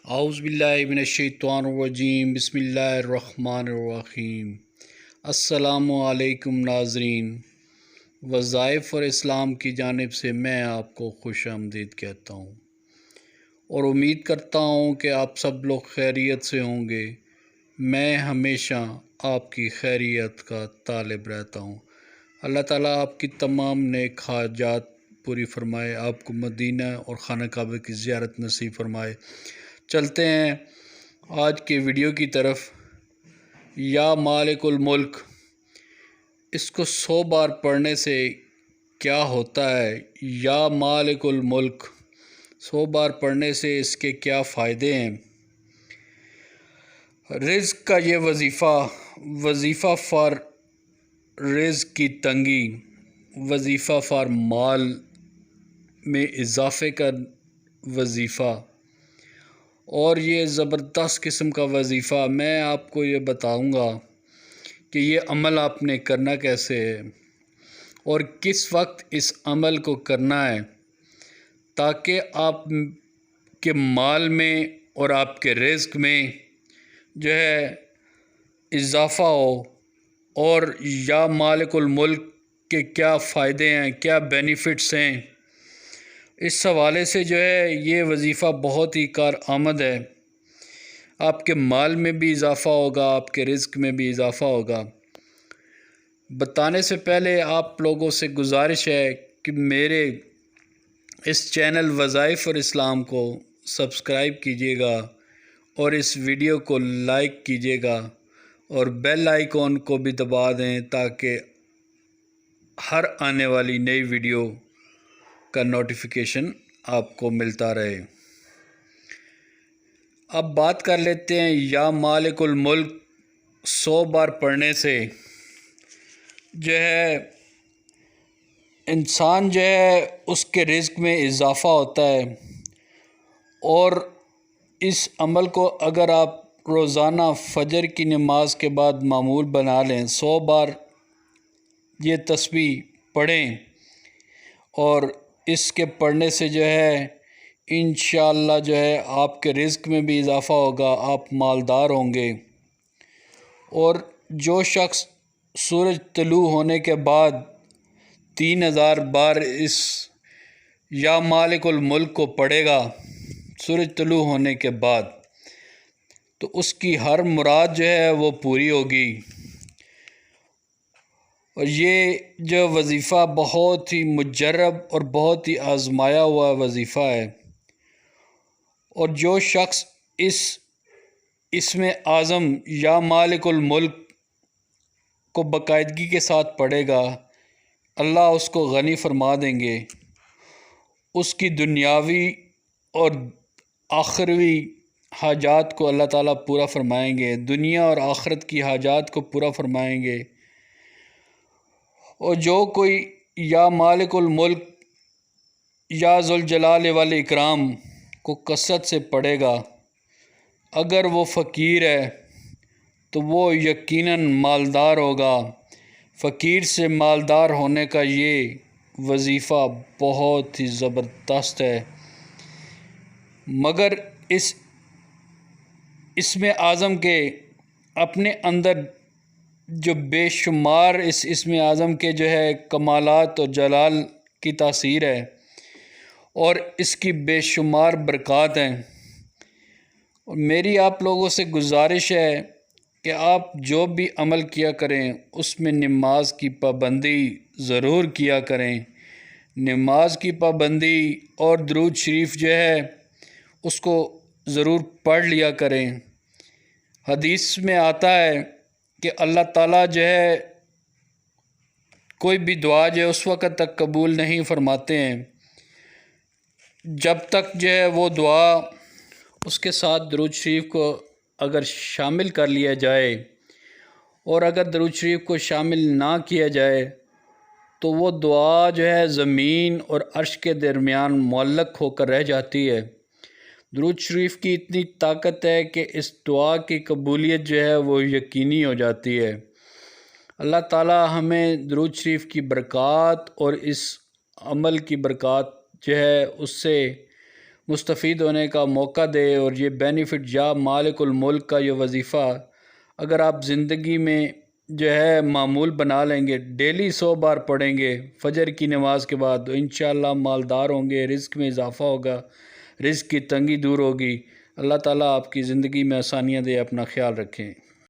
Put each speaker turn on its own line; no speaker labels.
اعوذ باللہ من الشیطان الرجیم، بسم اللہ الرحمن الرحیم۔ السلام علیکم ناظرین، وظائف اور اسلام کی جانب سے میں آپ کو خوش آمدید کہتا ہوں اور امید کرتا ہوں کہ آپ سب لوگ خیریت سے ہوں گے۔ میں ہمیشہ آپ کی خیریت کا طالب رہتا ہوں۔ اللہ تعالیٰ آپ کی تمام نیک حاجات پوری فرمائے، آپ کو مدینہ اور خانہ کعبہ کی زیارت نصیب فرمائے۔ چلتے ہیں آج کے ویڈیو کی طرف۔ یا مالک الملک، اس کو 100 بار پڑھنے سے کیا ہوتا ہے؟ یا مالک الملک 100 بار پڑھنے سے اس کے کیا فائدے ہیں؟ رزق کا یہ وظیفہ فار رزق کی تنگی، وظیفہ فار مال میں اضافے کا وظیفہ، اور یہ زبردست قسم کا وظیفہ۔ میں آپ کو یہ بتاؤں گا کہ یہ عمل آپ نے کرنا کیسے ہے اور کس وقت اس عمل کو کرنا ہے، تاکہ آپ کے مال میں اور آپ کے رزق میں جو ہے اضافہ ہو۔ اور یا مالک الملک کے کیا فائدے ہیں، کیا بینیفٹس ہیں، اس حوالے سے جو ہے یہ وظیفہ بہت ہی کارآمد ہے۔ آپ کے مال میں بھی اضافہ ہوگا، آپ کے رزق میں بھی اضافہ ہوگا۔ بتانے سے پہلے آپ لوگوں سے گزارش ہے کہ میرے اس چینل وظائف اور اسلام کو سبسکرائب کیجیے گا اور اس ویڈیو کو لائک کیجیے گا اور بیل آئیکن کو بھی دبا دیں تاکہ ہر آنے والی نئی ویڈیو کا نوٹیفیکیشن آپ کو ملتا رہے۔ اب بات کر لیتے ہیں یا مالک الملک 100 بار پڑھنے سے جو ہے انسان جو ہے اس کے رزق میں اضافہ ہوتا ہے۔ اور اس عمل کو اگر آپ روزانہ فجر کی نماز کے بعد معمول بنا لیں، 100 بار یہ تسبیح پڑھیں، اور اس کے پڑھنے سے جو ہے انشاءاللہ جو ہے آپ کے رزق میں بھی اضافہ ہوگا، آپ مالدار ہوں گے۔ اور جو شخص سورج طلوع ہونے کے بعد 3000 بار اس یا مالک الملک کو پڑھے گا سورج طلوع ہونے کے بعد، تو اس کی ہر مراد جو ہے وہ پوری ہوگی۔ اور یہ جو وظیفہ بہت ہی مجرب اور بہت ہی آزمایا ہوا وظیفہ ہے، اور جو شخص اسم اعظم یا مالک الملک کو باقاعدگی کے ساتھ پڑھے گا، اللہ اس کو غنی فرما دیں گے، اس کی دنیاوی اور آخروی حاجات کو اللہ تعالیٰ پورا فرمائیں گے، دنیا اور آخرت کی حاجات کو پورا فرمائیں گے۔ اور جو کوئی یا مالک الملک یا ذوالجلال والاکرام کو کثرت سے پڑھے گا، اگر وہ فقیر ہے تو وہ یقیناً مالدار ہوگا۔ فقیر سے مالدار ہونے کا یہ وظیفہ بہت ہی زبردست ہے، مگر اس اسم اعظم کے اپنے اندر جو بے شمار اس اسم اعظم کے جو ہے کمالات اور جلال کی تاثیر ہے، اور اس کی بے شمار برکات ہیں۔ اور میری آپ لوگوں سے گزارش ہے کہ آپ جو بھی عمل کیا کریں اس میں نماز کی پابندی ضرور کیا کریں۔ نماز کی پابندی اور درود شریف جو ہے اس کو ضرور پڑھ لیا کریں۔ حدیث میں آتا ہے کہ اللہ تعالیٰ جو ہے کوئی بھی دعا جو ہے اس وقت تک قبول نہیں فرماتے ہیں جب تک جو ہے وہ دعا اس کے ساتھ درود شریف کو اگر شامل کر لیا جائے، اور اگر درود شریف کو شامل نہ کیا جائے تو وہ دعا جو ہے زمین اور عرش کے درمیان معلق ہو کر رہ جاتی ہے۔ درود شریف کی اتنی طاقت ہے کہ اس دعا کی قبولیت جو ہے وہ یقینی ہو جاتی ہے۔ اللہ تعالیٰ ہمیں درود شریف کی برکات اور اس عمل کی برکات جو ہے اس سے مستفید ہونے کا موقع دے، اور یہ بینیفٹ یا مالک الملک کا یہ وظیفہ اگر آپ زندگی میں جو ہے معمول بنا لیں گے، ڈیلی 100 بار پڑھیں گے فجر کی نماز کے بعد، تو انشاءاللہ مالدار ہوں گے، رزق میں اضافہ ہوگا، رزق کی تنگی دور ہوگی۔ اللہ تعالیٰ آپ کی زندگی میں آسانیاں دے، اپنا خیال رکھیں۔